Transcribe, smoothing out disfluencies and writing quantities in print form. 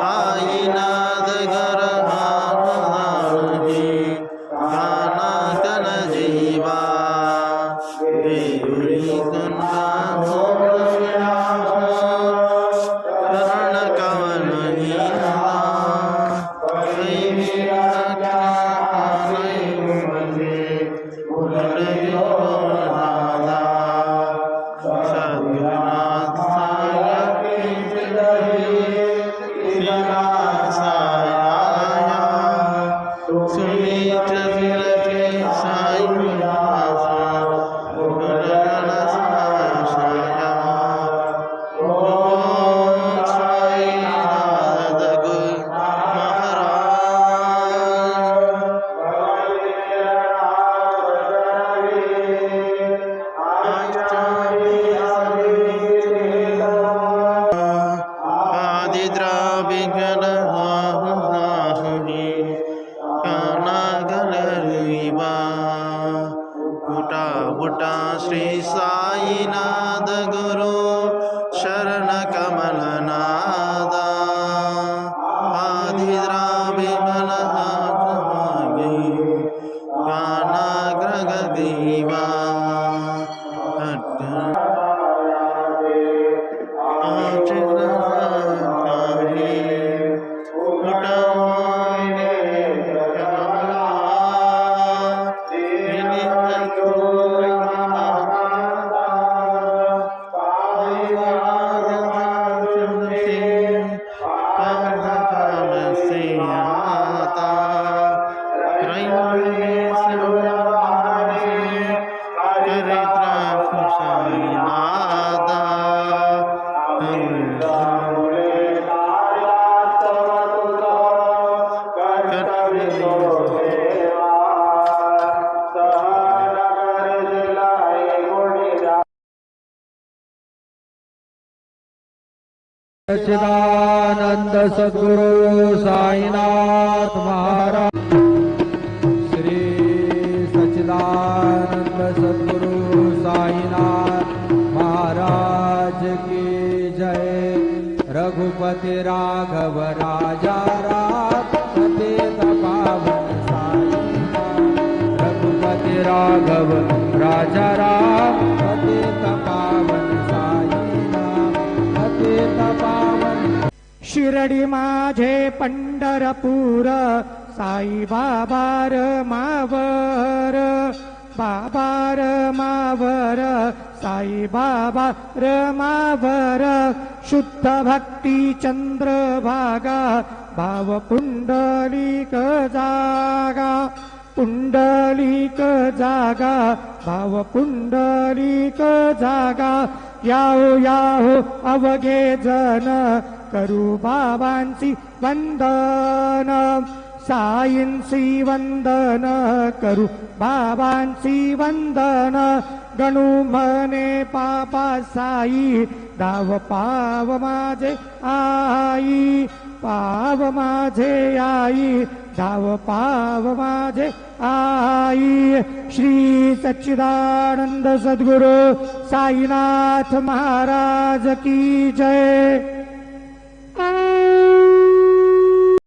साईनाथ घर हाही काना कन जीवा वेरुळी कुंडा शरण कवन श्री साईनाथ गुरु शरण कमलनादा आदिद्राविघ्न काना ग्रह देवा सच्चिदानंद सद्गुरु साईनाथ महाराज श्री सच्चिदानंद सद्गुरु साईनाथ महाराज की जय। रघुपति राघव राजा राम पतित पावन साईनाथ। रघुपति राघव राजा राम पतित पावन साईनाथ पतित पावन। शिर्डी माझे पंढरपूर साई बाबार मावर बाबार मावर साई बाबार मावर। शुद्ध भक्ती चंद्रभागा भाव पुंडलिक जागा पुंडलिक जागा भाव पुंडलिक जागा। याहो याहो अवघे जन करू बाबांची वंदन साईंची वंदन करू बाबांची वंदन। गणू म्हणे पापा साई दाव पाव माझे आई पाव माझे आई दाव पाव माझे आई। श्री सच्चिदानंद सद्गुरु साईनाथ महाराज की जय।